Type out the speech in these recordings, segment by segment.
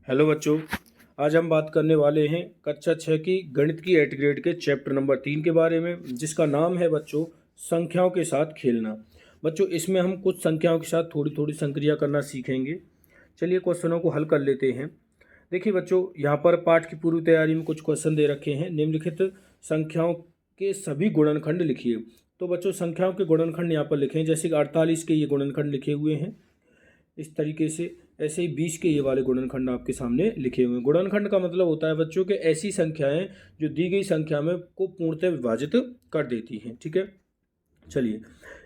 Hello बच्चों, आज हम बात करने वाले हैं कक्षा 6 की गणित की 8 ग्रेड के चैप्टर नंबर 3 के बारे में, जिसका नाम है बच्चों संख्याओं के साथ खेलना। बच्चों, इसमें हम कुछ संख्याओं के साथ थोड़ी थोड़ी संक्रिया करना सीखेंगे। चलिए क्वेश्चनों को हल कर लेते हैं। देखिए बच्चों, यहाँ पर पाठ की पूर्व तैयारी में कुछ क्वेश्चन दे रखे हैं। निम्नलिखित संख्याओं के सभी गुणनखंड लिखिए। तो बच्चों, संख्याओं के गुणनखंड यहाँ पर लिखे हैं, जैसे कि 48 के ये गुणनखंड लिखे हुए हैं इस तरीके से। ऐसे ही 20 के ये वाले गुणनखंड आपके सामने लिखे हुए हैं। गुणनखंड का मतलब होता है बच्चों कि ऐसी संख्याएं जो दी गई संख्या में को पूर्णतः विभाजित कर देती हैं। ठीक है, चलिए।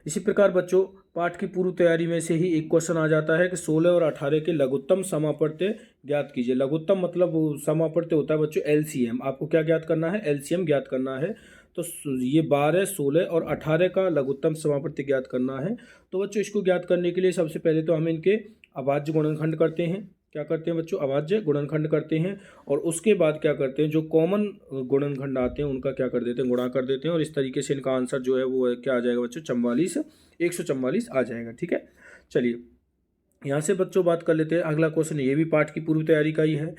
इसी प्रकार बच्चों, पाठ की पूर्व तैयारी में से ही एक क्वेश्चन आ जाता है कि 16 और 18 के लघुत्तम समापत्य ज्ञात कीजिए। लघुत्तम मतलब समापत्य होता है बच्चों एलसीएम। आपको क्या ज्ञात करना है? एलसीएम ज्ञात करना है। तो ये 12, 16 और 18 का लघुत्तम समापत्य ज्ञात करना है। तो बच्चों, इसको ज्ञात करने के लिए सबसे पहले तो हम इनके अभाज्य गुणनखंड करते हैं। क्या करते हैं बच्चों? अभाज्य गुणनखंड करते हैं। और उसके बाद क्या करते हैं, जो कॉमन गुणनखंड आते हैं उनका क्या कर देते हैं? गुणा कर देते हैं। और इस तरीके से इनका आंसर जो है वो क्या आ जाएगा बच्चों? 144 आ जाएगा। ठीक है, चलिए यहाँ से बच्चों बात कर लेते हैं। अगला क्वेश्चन ये भी पाठ की पूर्व तैयारी का ही है।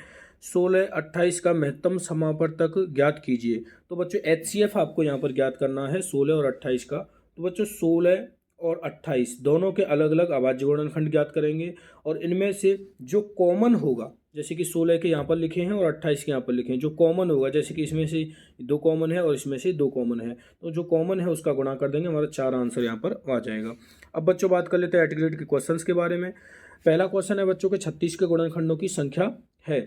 16, 28 का महत्तम समापवर्तक ज्ञात कीजिए। तो बच्चों एचसीएफ आपको यहाँ पर ज्ञात करना है 16 और 28 का। तो बच्चों 16 और 28 दोनों के अलग अलग अभाज्य गुणनखंड ज्ञात करेंगे। और इनमें से जो कॉमन होगा, जैसे कि 16 के यहाँ पर लिखे हैं और 28 के यहाँ पर लिखे हैं, जो कॉमन होगा, जैसे कि इसमें से 2 कॉमन है और इसमें से 2 कॉमन है, तो जो कॉमन है उसका गुणा कर देंगे, हमारा 4 आंसर यहाँ पर आ जाएगा। अब बच्चों बात कर लेते हैं 8 ग्रेड के क्वेश्चंस के बारे में। पहला क्वेश्चन है बच्चों के 36 के गुणनखंडों की संख्या है।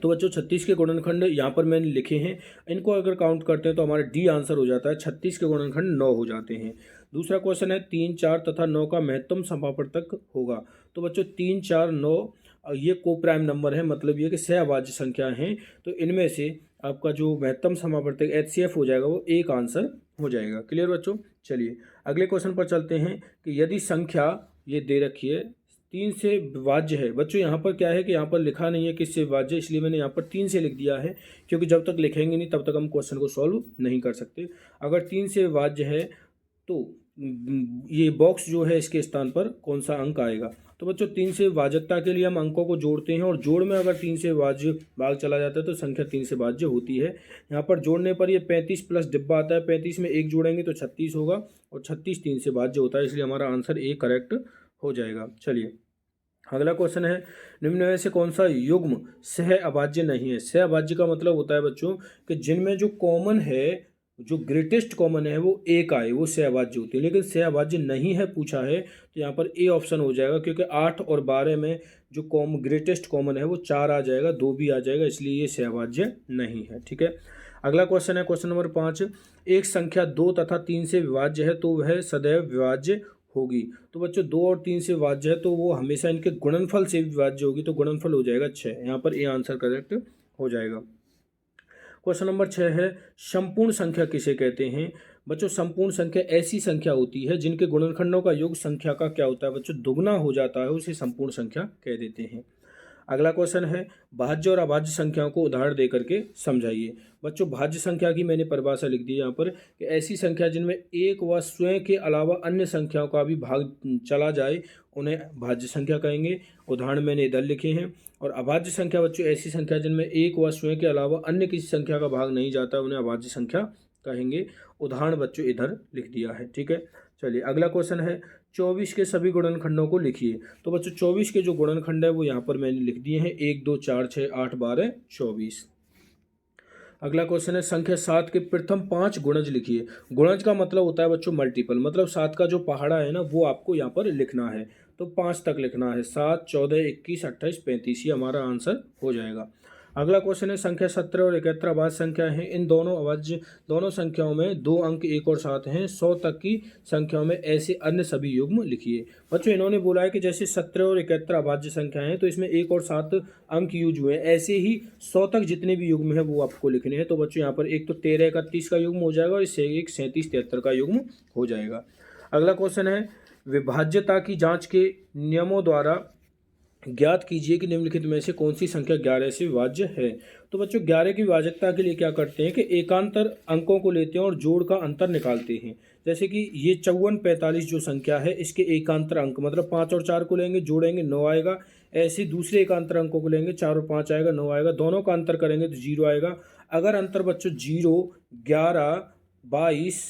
तो बच्चों 36 के गुणनखंड यहाँ पर मैंने लिखे हैं। इनको अगर काउंट करते हैं तो हमारा डी आंसर हो जाता है। 36 के गुणनखंड 9 हो जाते हैं। दूसरा क्वेश्चन है 3, 4 तथा 9 का महत्तम समापवर्तक होगा। तो बच्चों 3, 4, 9 ये को प्राइम नंबर है, मतलब ये कि सहअभाज्य संख्या हैं। तो इनमें से आपका जो महत्तम समापवर्तक एचसीएफ हो जाएगा वो एक आंसर हो जाएगा। क्लियर बच्चों? चलिए अगले क्वेश्चन पर चलते हैं कि यदि संख्या ये दे रखी है 3 से विभाज्य है। बच्चों यहाँ पर क्या है कि यहाँ पर लिखा नहीं है किससे विभाज्य, इसलिए मैंने यहाँ पर 3 से लिख दिया है, क्योंकि जब तक लिखेंगे नहीं तब तक हम क्वेश्चन को सॉल्व नहीं कर सकते। अगर 3 से विभाज्य है तो ये बॉक्स जो है इसके स्थान पर कौन सा अंक आएगा? तो बच्चों 3 से विभाजकता के लिए हम अंकों को जोड़ते हैं, और जोड़ में अगर 3 से विभाज्य भाग चला जाता है तो संख्या 3 से विभाज्य होती है। यहाँ पर जोड़ने पर ये 35 प्लस डिब्बा आता है। 35 में 1 जोड़ेंगे तो 36 होगा, और 36 3 से विभाज्य होता है, इसलिए हमारा आंसर ए करेक्ट हो जाएगा। चलिए अगला क्वेश्चन है, निम्न में से कौन सा युग्म सह अभाज्य नहीं है? सह अभाज्य का मतलब होता है बच्चों कि जिनमें जो कॉमन है, जो ग्रेटेस्ट कॉमन है वो एक आए, वो सह अभाज्य होती है। लेकिन सह अभाज्य नहीं है पूछा है तो यहाँ पर ए ऑप्शन हो जाएगा, क्योंकि 8 और 12 में जो ग्रेटेस्ट कॉमन है वो 4 आ जाएगा, 2 भी आ जाएगा, इसलिए ये सह अभाज्य नहीं है। ठीक है, अगला क्वेश्चन है क्वेश्चन नंबर 5। एक संख्या 2 तथा 3 से विभाज्य है तो वह सदैव विभाज्य होगी। तो बच्चों 2 और 3 से विभाज्य है तो वो हमेशा इनके गुणनफल से विभाज्य होगी, तो गुणनफल हो जाएगा 6। यहाँ पर ए आंसर करेक्ट हो जाएगा। क्वेश्चन नंबर 6 है, संपूर्ण संख्या किसे कहते हैं? बच्चों संपूर्ण संख्या ऐसी संख्या होती है जिनके गुणनखंडों का योग संख्या का क्या होता है बच्चों? दुगना हो जाता है, उसे संपूर्ण संख्या कह देते हैं। अगला क्वेश्चन है, भाज्य और अभाज्य संख्याओं को उदाहरण दे करके समझाइए। बच्चों भाज्य संख्या की मैंने परिभाषा लिख दी है यहाँ पर कि ऐसी संख्या जिनमें एक व स्वयं के अलावा अन्य संख्याओं का भी भाग चला जाए उन्हें भाज्य संख्या कहेंगे। उदाहरण मैंने इधर लिखे हैं। और अभाज्य संख्या बच्चों ऐसी संख्या जिनमें एक व स्वयं के अलावा अन्य किसी संख्या का भाग नहीं जाता उन्हें अभाज्य संख्या कहेंगे। उदाहरण बच्चों इधर लिख दिया है। ठीक है, चलिए अगला क्वेश्चन है, 24 के सभी गुणनखंडों को लिखिए। तो बच्चों 24 के जो गुणनखंड है वो यहाँ पर मैंने लिख दिए हैं, 1, 2, 4, 6, 8, 12, 24। अगला क्वेश्चन है, संख्या 7 के प्रथम 5 गुणज लिखिए। गुणज का मतलब होता है बच्चों मल्टीपल, मतलब 7 का जो पहाड़ा है ना वो आपको यहाँ पर लिखना है। तो 5 तक लिखना है, 7, 14, 21, 28, 35, ये हमारा आंसर हो जाएगा। अगला क्वेश्चन है, संख्या 17 और 71 अभाज्य संख्या है। इन दोनों संख्याओं में 2 अंक 1 और 7 हैं। 100 तक की संख्याओं में ऐसे अन्य सभी युग्म लिखिए। बच्चों इन्होंने बोला है कि जैसे 17 और 71 अभाज्य संख्या हैं तो इसमें 1 और 7 अंक यूज हुए हैं, ऐसे ही 100 तक जितने भी युग्म हैं वो आपको लिखने हैं। तो बच्चों यहाँ पर एक तो 13, 31 का युग्म हो जाएगा और इससे एक 37, 73 का युग्म हो जाएगा। अगला क्वेश्चन है, विभाज्यता की जाँच के नियमों द्वारा ज्ञात कीजिए कि निम्नलिखित में से कौन सी संख्या 11 से विभाज्य है। तो बच्चों 11 की विभाजकता के लिए क्या करते हैं कि एकांतर अंकों को लेते हैं और जोड़ का अंतर निकालते हैं। जैसे कि ये 54, 45 जो संख्या है इसके एकांतर अंक मतलब 5 और 4 को लेंगे, जोड़ेंगे 9 आएगा, ऐसे दूसरे एक अंतर अंकों को लेंगे, 4 और 5 आएगा, 9 आएगा, दोनों का अंतर करेंगे तो 0 आएगा। अगर अंतर बच्चों 0, 11, 22,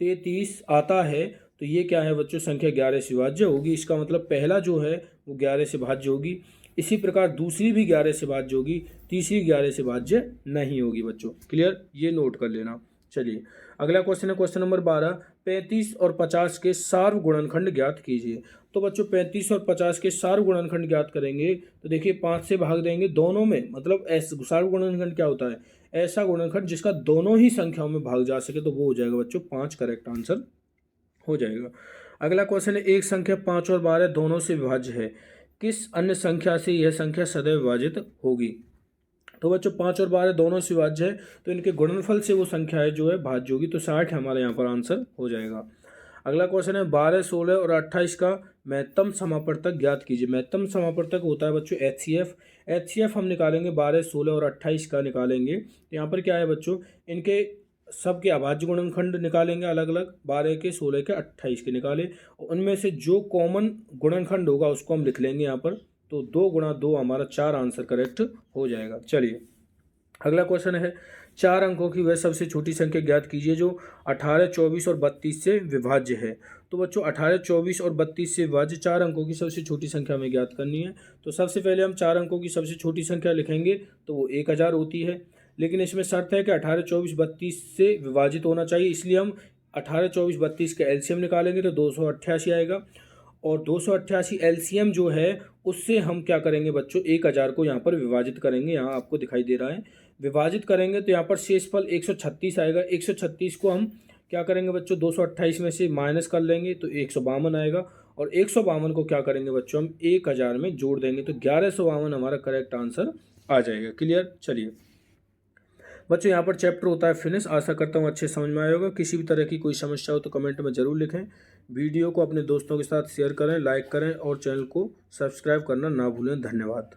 33 आता है तो ये क्या है बच्चों, संख्या 11 से भाज्य होगी। इसका मतलब पहला जो है वो 11 से भाज्य होगी। इसी प्रकार दूसरी भी 11 से भाज्य होगी, तीसरी 11 से भाज्य नहीं होगी बच्चों। क्लियर, ये नोट कर लेना। चलिए अगला क्वेश्चन है क्वेश्चन नंबर 12, 35 और 50 के सार्व गुणनखंड ज्ञात कीजिए। तो बच्चों 35 और 50 के सार्व गुणनखंड ज्ञात करेंगे तो देखिए 5 से भाग देंगे दोनों में, मतलब सार्व गुणनखंड क्या होता है, ऐसा गुणनखंड जिसका दोनों ही संख्याओं में भाग जा सके, तो वो हो जाएगा बच्चों 5, करेक्ट आंसर हो जाएगा। अगला क्वेश्चन है, एक संख्या 5 और 12 दोनों से विभाज्य है, किस अन्य संख्या से यह संख्या सदैव विभाजित होगी। तो बच्चों 5 और 12 दोनों से विभाज्य है तो इनके गुणनफल से वो संख्या है जो है भाज्य होगी, तो 60 हमारे यहाँ पर आंसर हो जाएगा। अगला क्वेश्चन है, 12, 16 और 28 का महत्तम समापवर्तक ज्ञात कीजिए। महत्तम समापवर्तक होता है बच्चों HCF। HCF हम निकालेंगे 12, 16 और 28 का निकालेंगे। तो यहाँ पर क्या है बच्चों, इनके सबके अभाज्य गुणनखंड निकालेंगे अलग अलग, 12 के, 16 के, 28 के निकाले, और उनमें से जो कॉमन गुणनखंड होगा उसको हम लिख लेंगे यहाँ पर। तो 2 गुणा 2 हमारा 4 आंसर करेक्ट हो जाएगा। चलिए अगला क्वेश्चन है, 4 अंकों की वह सबसे छोटी संख्या ज्ञात कीजिए जो 18, 24 और 32 से विभाज्य है। तो बच्चों 18, 24 और 32 से विभाज्य 4 अंकों की सबसे छोटी संख्या हमें ज्ञात करनी है। तो सबसे पहले हम 4 अंकों की सबसे छोटी संख्या लिखेंगे तो वो 1000 होती है, लेकिन इसमें शर्त है कि 18, 24, 32 से विभाजित होना चाहिए, इसलिए हम 18, 24, 32 का एलसीएम निकालेंगे तो 288 आएगा। और 288 एलसीएम जो है उससे हम क्या करेंगे बच्चों, 1000 को यहाँ पर विभाजित करेंगे, यहाँ आपको दिखाई दे रहा है, विभाजित करेंगे तो यहाँ पर शेषफल 136 आएगा। 136 को हम क्या करेंगे बच्चों, 228 में से माइनस कर लेंगे तो 152 आएगा, और 152 को क्या करेंगे बच्चों, हम 1000 में जोड़ देंगे तो 1152 हमारा करेक्ट आंसर आ जाएगा। क्लियर। चलिए बच्चों यहाँ पर चैप्टर होता है फिनिश। आशा करता हूँ अच्छे समझ में आया होगा। किसी भी तरह की कोई समस्या हो तो कमेंट में ज़रूर लिखें। वीडियो को अपने दोस्तों के साथ शेयर करें, लाइक करें और चैनल को सब्सक्राइब करना ना भूलें। धन्यवाद।